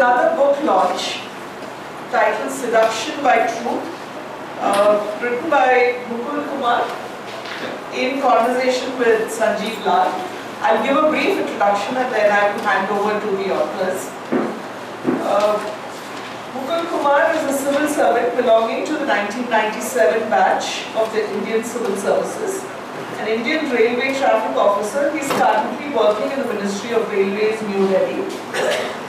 another book launch titled Seduction by Truth, written by Mukul Kumar in conversation with Sanjiv Lall. I'll give a brief introduction and then I will hand over to the authors. Mukul Kumar is a civil servant belonging to the 1997 batch of the Indian Civil Services. An Indian Railway Traffic Officer, he is currently working in the Ministry of Railways, New Delhi.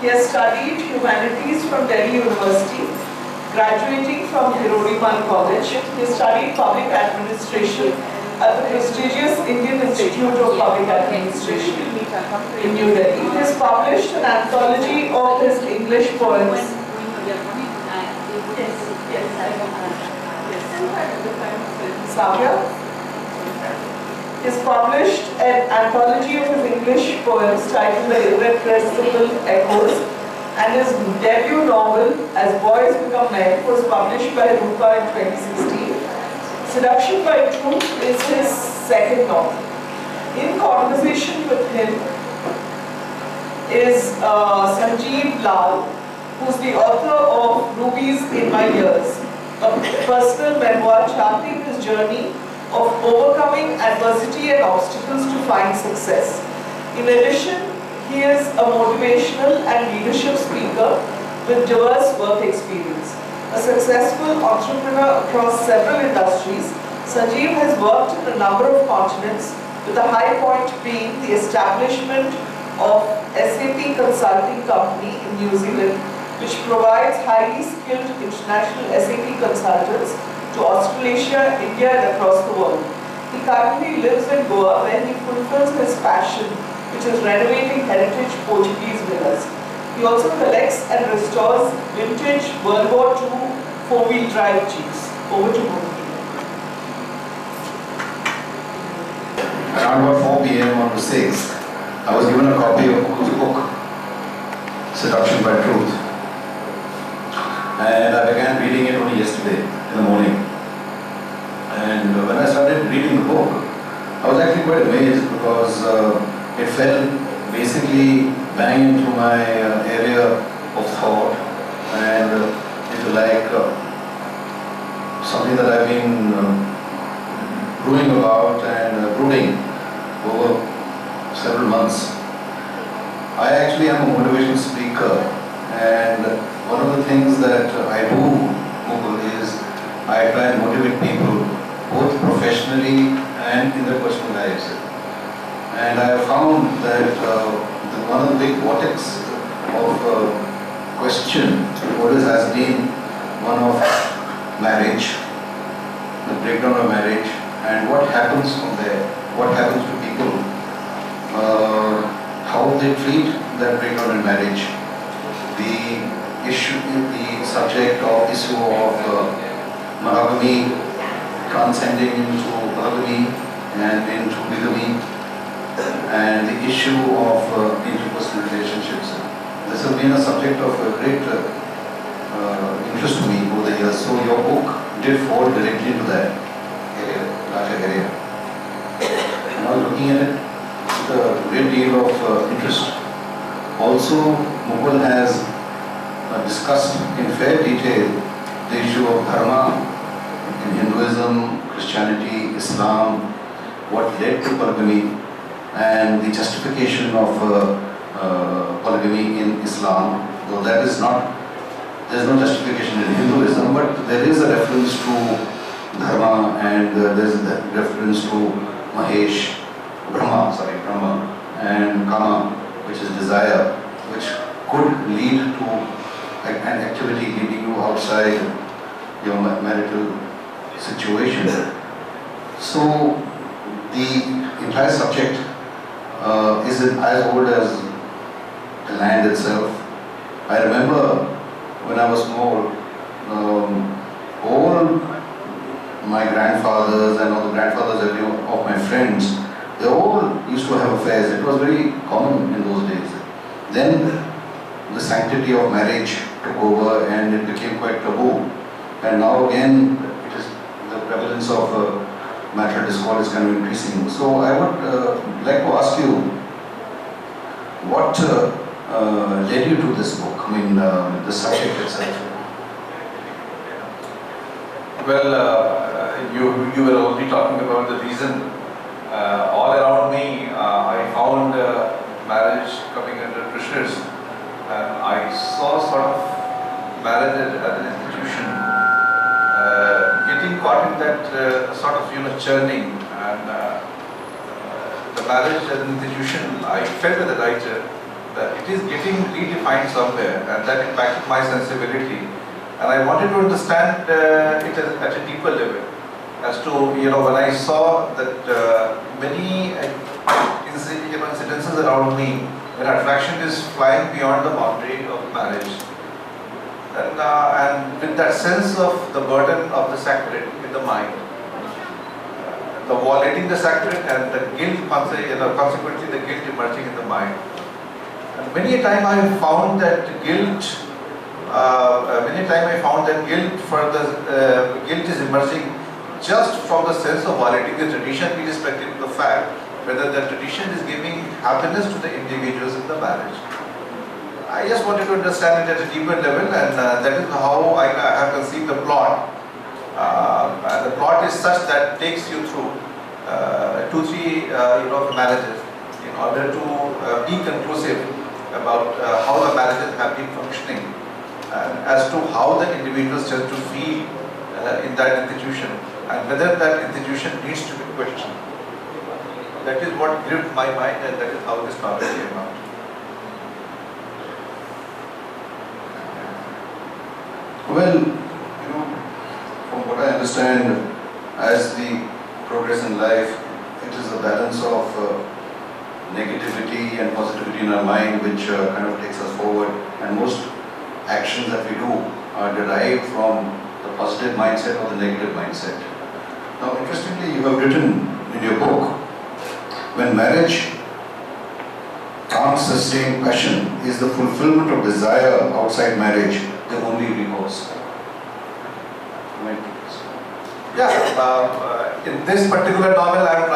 He has studied humanities from Delhi University, graduating from Hirodimal College. He studied public administration at the prestigious Indian Institute of Public Administration in New Delhi. He has published an anthology of his English poems. Savya? He has published an anthology of his English poems titled The Irrepressible Echoes, and his debut novel, As Boys Become Men, was published by Rupa in 2016. Seduction by Truth is his second novel. In conversation with him is Sanjiv Lall, who is the author of Rubies in My Years, a personal memoir charting his journey of overcoming adversity and obstacles to find success. In addition, he is a motivational and leadership speaker with diverse work experience. A successful entrepreneur across several industries, Sanjiv has worked in a number of continents, with the high point being the establishment of SAP Consulting Company in New Zealand, which provides highly skilled international SAP consultants to Australasia, India and across the world. He currently lives in Goa, where he fulfills his passion, which is renovating heritage Portuguese villas. He also collects and restores vintage World War II four-wheel drive jeeps. Over to Mukul. Around about 4 p.m. on the 6th, I was given a copy of Mukul's book, Seduction by Truth. And I began reading it only yesterday in the morning. And when I started reading the book, I was actually quite amazed because it fell basically bang into my area of thought and into like something that I've been brewing about and brooding over several months. I actually am a motivational speaker, and one of the things that I do, Mukul, is I try and motivate people both professionally and in their personal lives. And I have found that one of the big vortex of question always has been one of marriage, the breakdown of marriage, and what happens from there, what happens to people, how they treat that breakdown in marriage, the issue, the subject of issue of monogamy transcending into polygamy and into bigamy, and the issue of interpersonal relationships. This has been a subject of great interest to me over the years. So your book did fall directly into that area, larger area. And I was looking at it with a great deal of interest. Also, Mukul has discussed in fair detail the issue of dharma in Hinduism, Christianity, Islam, what led to polygamy, and the justification of polygamy in Islam. Though that is not, there is no justification in Hinduism, but there is a reference to dharma and there is a reference to Mahesh, Brahma, and Kama, which is desire, which could lead to an activity leading you outside your marital situation. So the entire subject is as old as the land itself. I remember when I was small, all my grandfathers and all the grandfathers of my friends, they all used to have affairs. It was very common in those days. Then the sanctity of marriage took over and it became quite taboo. And now again, it is the prevalence of marital discord is kind of increasing. So I would like to ask you, what led you to this book? I mean, the subject itself. Well, you were already talking about the reason. All around me, I found marriage coming under pressures, and I saw sort of marriage as an institution getting caught in that sort of churning, and the marriage as an institution, I felt as a writer that it is getting redefined somewhere, and that impacted my sensibility. And I wanted to understand it at a deeper level, as to when I saw that many incidences around me, when attraction is flying beyond the boundary of marriage, and with that sense of the burden of the sacred in the mind, the violating the sacred and the guilt, consequently the guilt emerging in the mind. And many a time I found that guilt. Guilt is emerging just from the sense of violating the tradition, irrespective of the fact whether the tradition is giving happiness to the individuals in the marriage. I just wanted to understand it at a deeper level, and that is how I have conceived the plot. And the plot is such that takes you through 2-3 marriages in order to be conclusive about how the marriages have been functioning, as to how the individuals tend to feel in that institution, and whether that institution needs to be questioned. That is what gripped my mind, and that is how this novel came out. Well, from what I understand, as we progress in life, it is a balance of negativity and positivity in our mind which kind of takes us forward, and most actions that we do are derived from the positive mindset or the negative mindset. Now, interestingly, you have written in your book, when marriage can't sustain passion, is the fulfillment of desire outside marriage the only recourse? Yeah, in this particular novel, I'm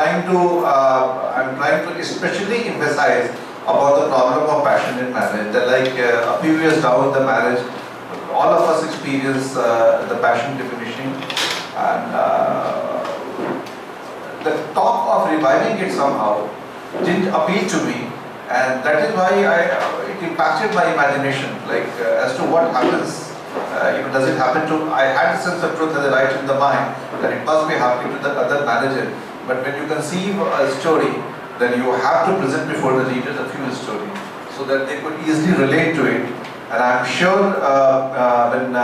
trying to especially emphasize about the problem of passion in marriage. That a few years down the marriage, all of us experience the passion diminishing, and the talk of reviving it somehow didn't appeal to me, and that is why it impacted my imagination, as to what happens. Does it happen to? I had a sense of truth as a writer in the mind that it must be happening to the other manager. But when you conceive a story, then you have to present before the readers a full story, so that they could easily relate to it. And I'm sure when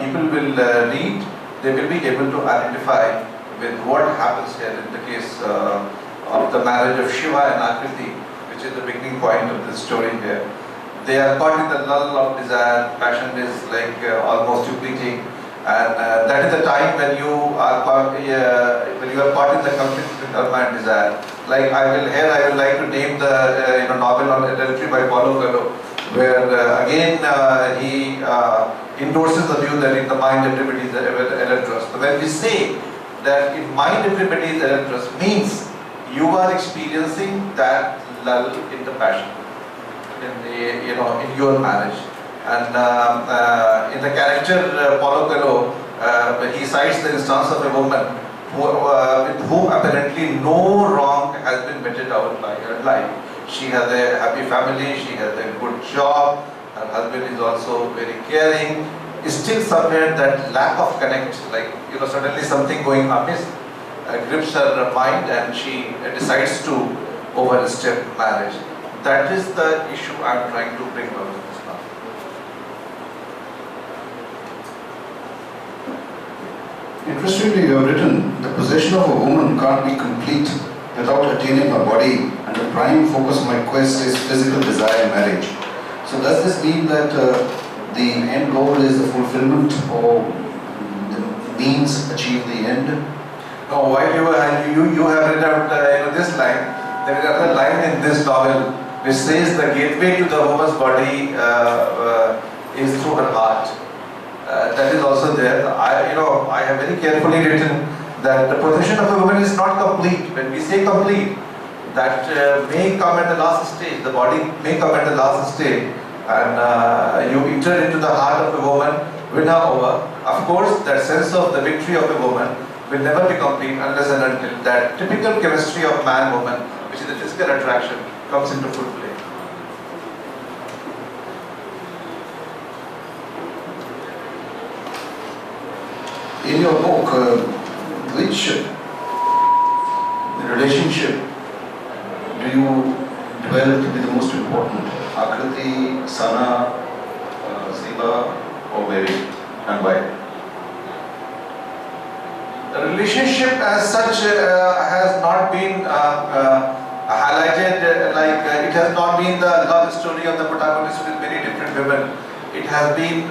people will read, they will be able to identify with what happens here in the case of the marriage of Shiva and Akriti, which is the beginning point of this story here. They are caught in the lull of desire. Passion is almost depleting, and that is the time when you are caught in the conflict between karma and desire. I would like to name the novel on adultery by Paulo Coelho, where again he endorses the view that in the mind everybody is adulterous. So when we say that in mind everybody is adulterous, means you are experiencing that lull in the passion, in your marriage. And in the character Paulo Coelho, he cites the instance of a woman with whom apparently no wrong has been meted out by her life. She has a happy family, she has a good job, her husband is also very caring. Still somewhere that lack of connect, suddenly something going amiss grips her mind, and she decides to overstep marriage. That is the issue I'm trying to bring out in this now. Interestingly, you have written, the possession of a woman can't be complete without attaining her body, and the prime focus of my quest is physical desire in marriage. So does this mean that the end goal is the fulfillment, or the means achieve the end? Now, while you have read out this line, there is another line in this novel which says the gateway to the woman's body is through her heart. That is also there. I have very carefully written that the possession of a woman is not complete. When we say complete, that may come at the last stage. The body may come at the last stage, and you enter into the heart of a woman, win her over. Of course, that sense of the victory of a woman will never be complete unless and until that typical chemistry of man-woman, which is the physical attraction, comes into full play. In your book, which relationship do you dwell to be the most important? Akriti, Sana, Siva, or Mary, and why? The relationship as such has not been highlighted, it has not been the love story of the protagonist with many different women. It has been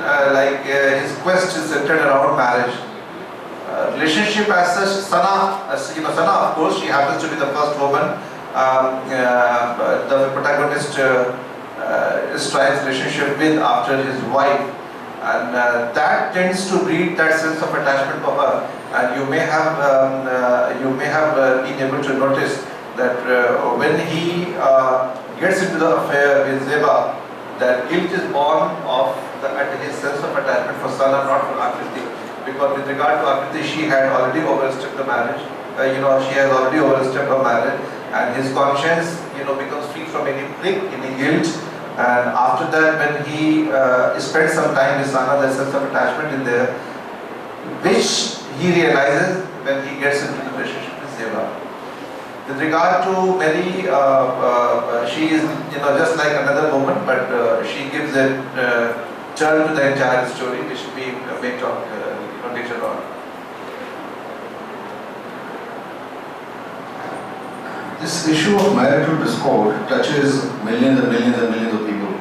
his quest is centered around marriage. Relationship as such, Sana, Sana, of course, she happens to be the first woman the protagonist strives relationship with after his wife, and that tends to breed that sense of attachment for her. And you may have been able to notice that when he gets into the affair with Zeba, that guilt is born of his sense of attachment for Sana, not for Akriti. Because with regard to Akriti, she had already overstepped the marriage. She has already overstepped her marriage, and his conscience, becomes free from any prick, any guilt. And after that, when he spends some time with Sana, there's sense of attachment in there, which he realizes when he gets into the relationship with Zeba. With regard to Mary, she is, just like another woman, but she gives a turn to the entire story, which we may talk later on. This issue of marital discord touches millions and millions and millions of people.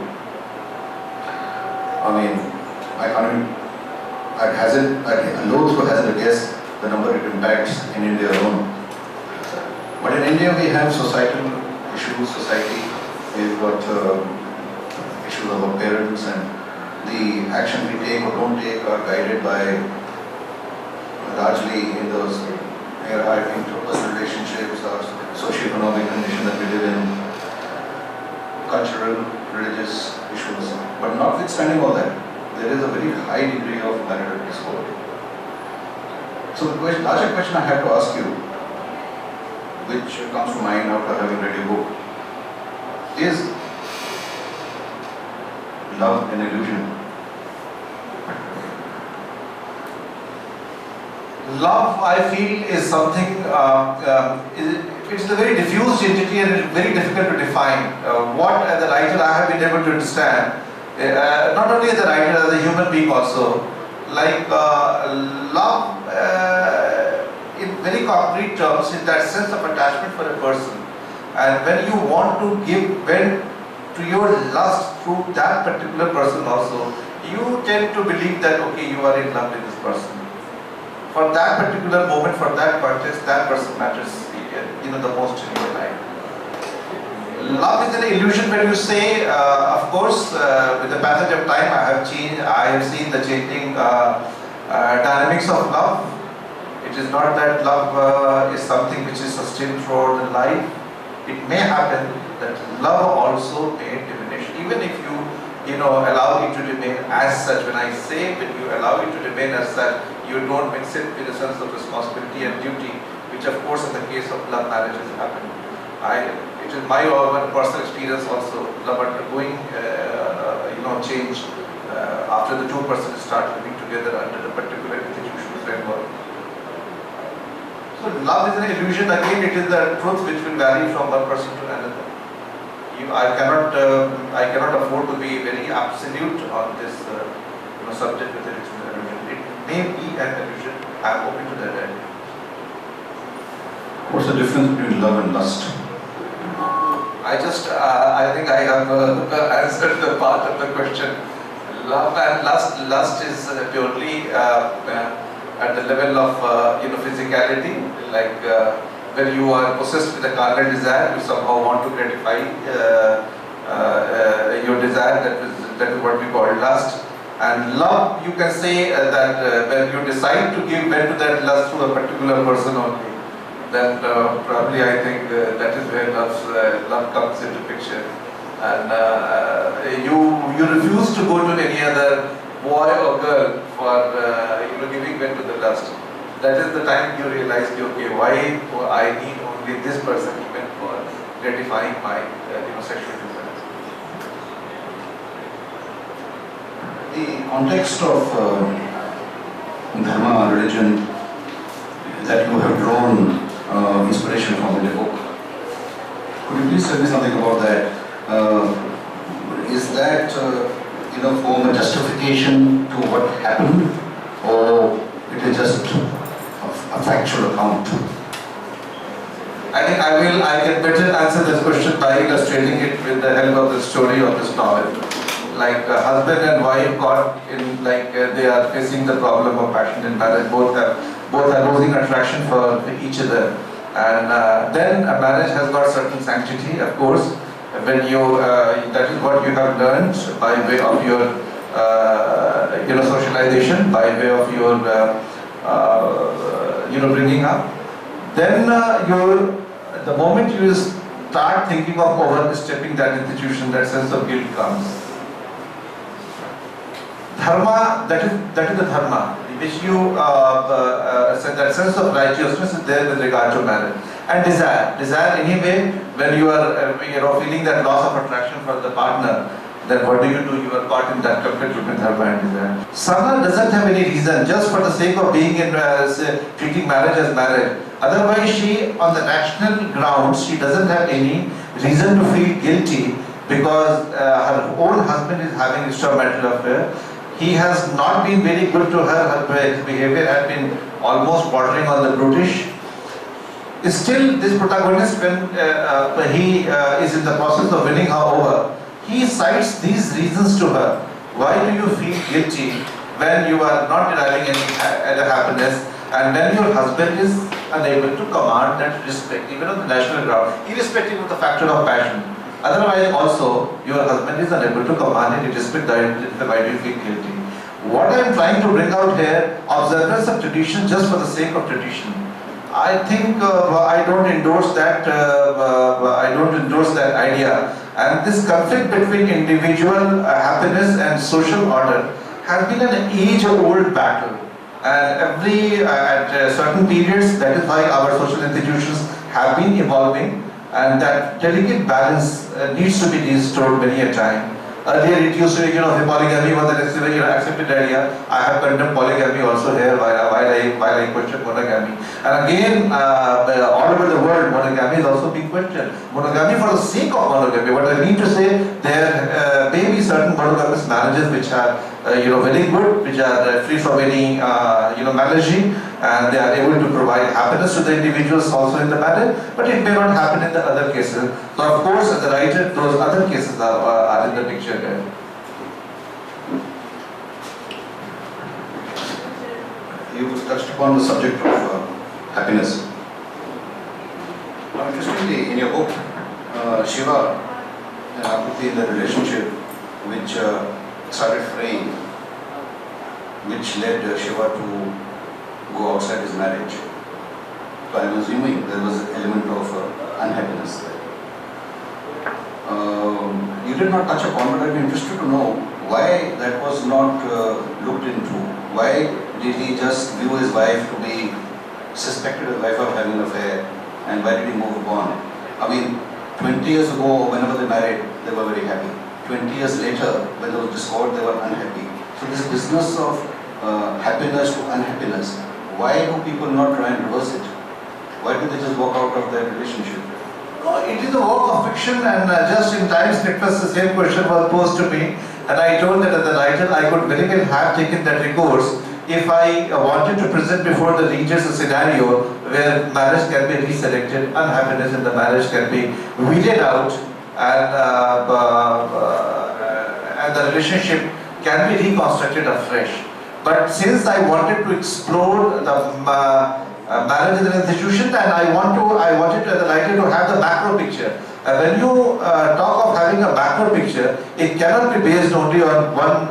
I mean, I can't even, I'd loathe to hazard a guess the number it impacts in India alone. But in India we have societal issues, we've got issues of our parents, and the action we take or don't take are guided by largely in those, I think, personal relationships, our socio-economic condition that we live in, cultural, religious issues. But notwithstanding all that, there is a very high degree of marital discord. So the larger question I have to ask you, which comes to mind after having read your book, is love an illusion? Love, I feel, is something, it's a very diffused entity and it's very difficult to define. What as a writer I have been able to understand, not only as a writer, as a human being also, love in very concrete terms is that sense of attachment for a person. And when you want to give vent to your lust through that particular person also, you tend to believe that, okay, you are in love with this person. For that particular moment, for that context, that person matters, the most in your life. Love is an illusion when you say, of course, with the passage of time, I have seen the changing dynamics of love. It is not that love is something which is sustained throughout the life. It may happen that love also may diminish, even if you allow it to remain as such. When I say when you allow it to remain as such, you don't mix it with a sense of responsibility and duty, which of course in the case of love marriages happen. It is my own personal experience also, love undergoing change after the two persons start living together under a particular institutional framework. So love is an illusion. Again, it is the truth which will vary from one person to another. I cannot afford to be very absolute on this subject whether it's an illusion. It may be an illusion. I am open to that idea. What's the difference between love and lust? I think I have answered the part of the question. Love and lust is purely at the level of physicality, like when you are possessed with a carnal desire, you somehow want to gratify your desire. That is what we call lust. And love, you can say that when you decide to give vent to that lust to a particular person only, then probably I think that is where love comes into picture. And you refuse to go to any other boy or girl for giving way to the lust. That is the time you realize, okay, why I need only this person even for gratifying my sexual desires. The context of dharma, religion, that you have drawn inspiration from in the book. Could you please tell me something about that? Is that form a justification to what happened, or it is just a factual account? I think I can better answer this question by illustrating it with the help of the story of this novel. Like husband and wife got in, they are facing the problem of passion in marriage. Both are losing attraction for each other, and then a marriage has got certain sanctity, of course. When you that is what you have learned by way of your socialization, by way of your bringing up. Then the moment you start thinking of overstepping that institution, that sense of guilt comes. Dharma, that is the dharma, which you that sense of righteousness is there with regard to marriage. And desire anyway, when you are feeling that loss of attraction for the partner, then what do? You are caught in that conflict between dharma and desire. Sana doesn't have any reason, just for the sake of being in treating marriage as marriage. Otherwise, she, on the rational grounds, she doesn't have any reason to feel guilty because her own husband is having extramarital affair. He has not been very good to her. His behavior has been almost bordering on the brutish. Still, this protagonist, when he is in the process of winning her over, he cites these reasons to her. Why do you feel guilty when you are not deriving any happiness, and when your husband is unable to command that respect, even on the national ground, irrespective of the factor of passion? Otherwise, also, your husband is unable to command any respect. Why do you feel guilty? What I am trying to bring out here, observance of tradition just for the sake of tradition. I think I don't endorse that. I don't endorse that idea. And this conflict between individual happiness and social order has been an age-old battle. And at certain periods, that is why our social institutions have been evolving, and that delicate balance needs to be restored many a time. Earlier it used to be, polygamy was an accepted idea. I have condemned polygamy also here while I question monogamy. And again, all over the world, monogamy is also being questioned. Monogamy for the sake of monogamy. What I mean to say, there may be certain monogamous marriages which are, very good, which are free from any, malady, and they are able to provide happiness to the individuals also in the marriage, but it may not happen in the other cases. So of course, as a writer, those other cases are in the picture there. You touched upon the subject of happiness. Now, interestingly, in your book, Shiva and Akriti, in the relationship which started fraying, which led Shiva to go outside his marriage. So I am assuming there was an element of unhappiness there. You did not touch upon, but I would be interested to know why that was not looked into. Why did he just view his wife to be suspected as wife of having an affair, and why did he move upon? I mean, 20 years ago, whenever they married, they were very happy. 20 years later, when there was discord, they were unhappy. So this business of happiness to unhappiness, why do people not try and reverse it? Why do they just walk out of their relationship? No, it is a work of fiction, and just in Times Breakfast the same question was posed to me, and I told that as a writer I could very well have taken that recourse if I wanted to present before the readers a scenario where marriage can be reselected, unhappiness in the marriage can be weeded out, and the relationship can be reconstructed afresh. But since I wanted to explore the marriage as an institution, and I wanted to, as a writer, to have the macro picture. When you talk of having a macro picture, it cannot be based only on one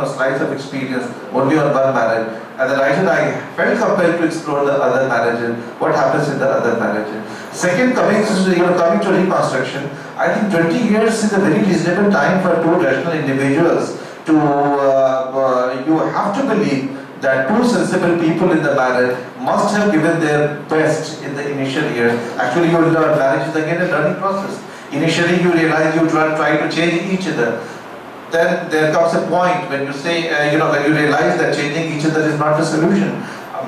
slice of experience only on one marriage. As a writer, I felt compelled to explore the other marriages, what happens in the other marriages. Second, coming to reconstruction, I think 20 years is a very reasonable time for two rational individuals to, you have to believe that two sensible people in the marriage must have given their best in the initial years. Actually, you learn, marriage is again a learning process. Initially, you realize you try to change each other. Then there comes a point when you say, when you realize that changing each other is not the solution.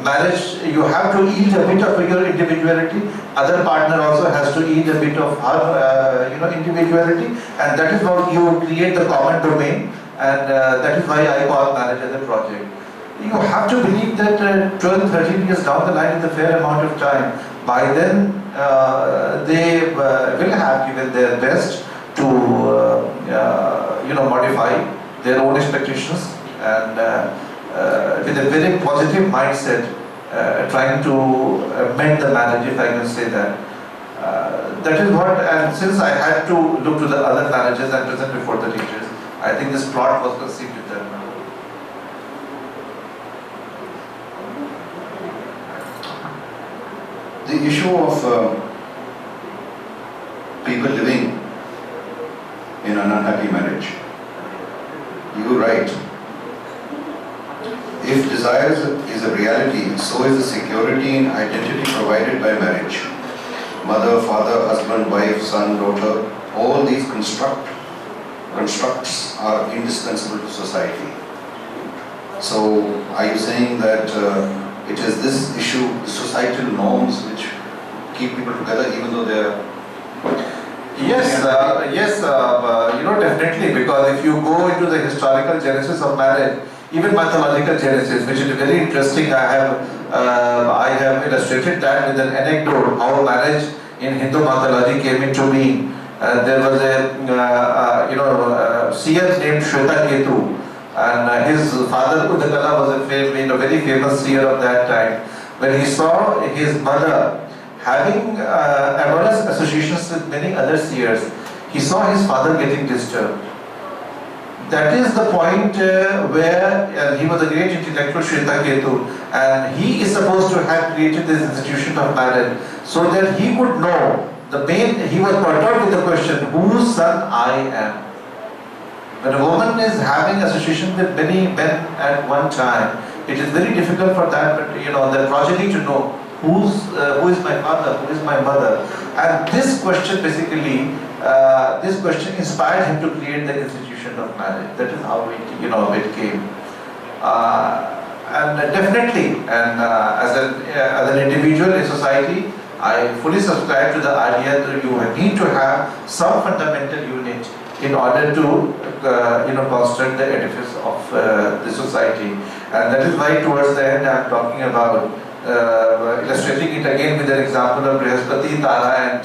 Marriage, you have to yield a bit of your individuality. Other partner also has to yield a bit of her, individuality, and that is how you create the common domain. And that is why I call marriage as a project. You have to believe that 12, 13 years down the line is a fair amount of time. By then, they will have given their best to modify their own expectations, and with a very positive mindset, trying to mend the marriage, if I can say that. That is what, and since I had to look to the other marriages and present before the teachers, I think this plot was conceived with them. The issue of people living in an unhappy marriage. You write, if desire is a reality, so is the security and identity provided by marriage. Mother, father, husband, wife, son, daughter, all these constructs are indispensable to society. So, are you saying that it is this issue, the societal norms, which keep people together even though they are... Yes, definitely, because if you go into the historical genesis of marriage, even mythological genesis, which is very interesting, I have illustrated that with an anecdote how marriage in Hindu mythology came into being. There was a seer named Shwetaketu, and his father Udakala was a very famous seer of that time. When he saw his mother having amorous associations with many other seers, he saw his father getting disturbed. That is the point where he was a great intellectual, Shwetaketu, and he is supposed to have created this institution of marriage so that he would know he was perturbed with the question, whose son I am. When a woman is having association with many men at one time, it is very difficult for that, the progeny to know who is my father, who is my mother. And this question basically, this question inspired him to create the institution of marriage. That is how it came. And definitely, and as an individual in society, I fully subscribe to the idea that you need to have some fundamental unit in order to construct the edifice of the society. And that is why towards the end I am talking about illustrating it again with an example of Brihaspati, Tara and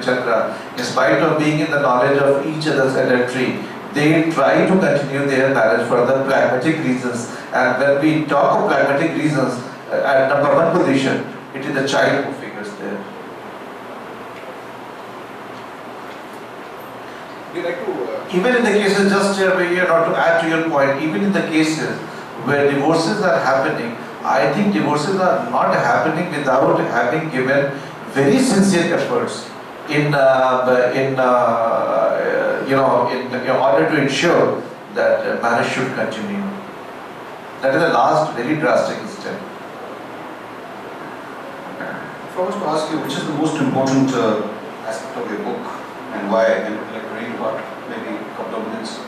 Vichandra. In spite of being in the knowledge of each other's adultery, they try to continue their marriage for the pragmatic reasons. And when we talk of pragmatic reasons, at number one position, it is the child who figures there. Even in the cases, just to add to your point, even in the cases where divorces are happening, I think divorces are not happening without having given very sincere efforts in order to ensure that marriage should continue. That is the last very drastic step. If I was to ask you, which is the most important aspect of your book and why, and would like to read about maybe a couple of minutes?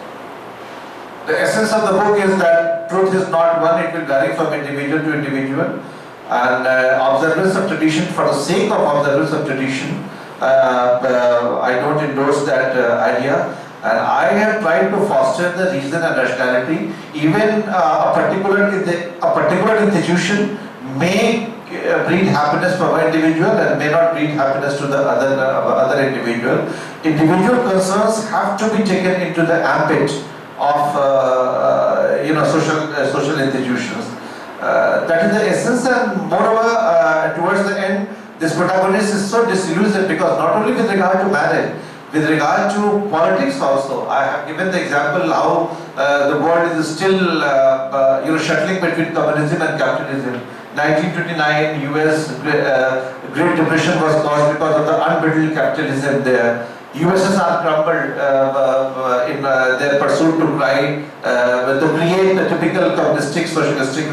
The essence of the book is that truth is not one, it will vary from individual to individual. And observance of tradition for the sake of observance of tradition, I don't endorse that idea. And I have tried to foster the reason and rationality. Even a particular institution may breed happiness for one individual and may not breed happiness to the other individual. Individual concerns have to be taken into the ambit of social institutions. That is the essence, and moreover, towards the end, this protagonist is so disillusioned because not only with regard to marriage, With regard to politics also, I have given the example how the world is still shuttling between communism and capitalism. 1929 US Great Depression was caused because of the unbridled capitalism there. USSR crumbled in their pursuit to create the typical communistic, socialistic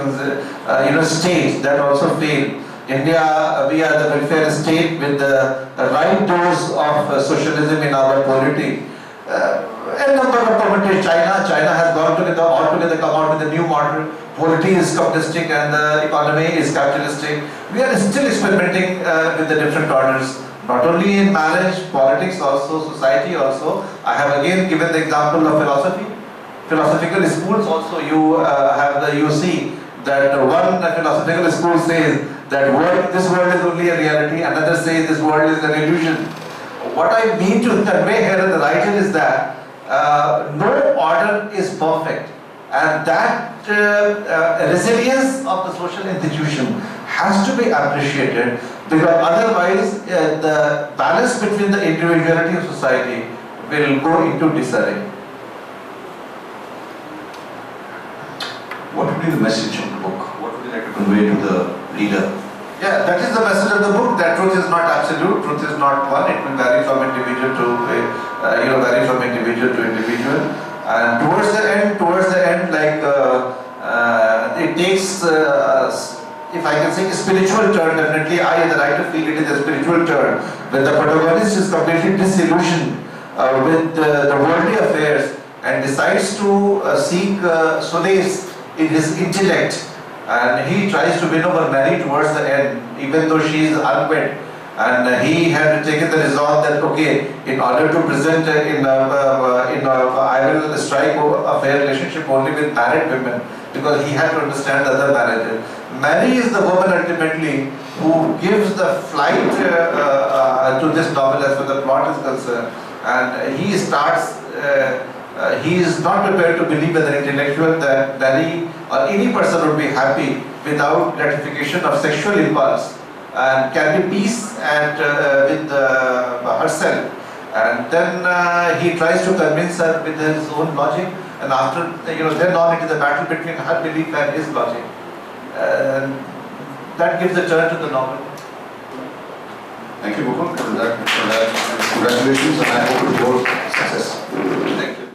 state that also failed. India, we are the welfare state with the right dose of socialism in our polity. A number of permutations. China has gone altogether come out with a new model. Polity is communistic and the economy is capitalistic. We are still experimenting with the different orders. Not only in marriage, politics also, society also. I have again given the example of philosophy. Philosophical schools also, you see that one philosophical school says that this world is only a reality, another says this world is an illusion. What I mean to convey here in the writer is that no order is perfect, and that resilience of the social institution has to be appreciated, because otherwise the balance between the individuality of society will go into disarray. What would be the message of the book? What would you like to convey to the reader? Yeah, that is the message of the book. That truth is not absolute. Truth is not one. It will vary from individual to individual. And towards the end, like it takes, if I can say, a spiritual turn. Definitely, I as a writer feel it is a spiritual turn when the protagonist is completely disillusioned with the worldly affairs and decides to seek solace in his intellect, and he tries to win over Mary towards the end, even though she is unwed, and he had taken the resolve that okay, in order to present I will strike a fair relationship only with married women, because he had to understand the other marriages. Mary is the woman ultimately who gives the flight to this novel as far as the plot is concerned, and he starts. He is not prepared to believe as an intellectual that Mary or any person would be happy without gratification of sexual impulse and can be peace with herself. And then he tries to convince her with his own logic, and after then on it is a battle between her belief and his logic. That gives a turn to the novel. Thank you, Mukul. Congratulations, and I hope it will success. Thank you.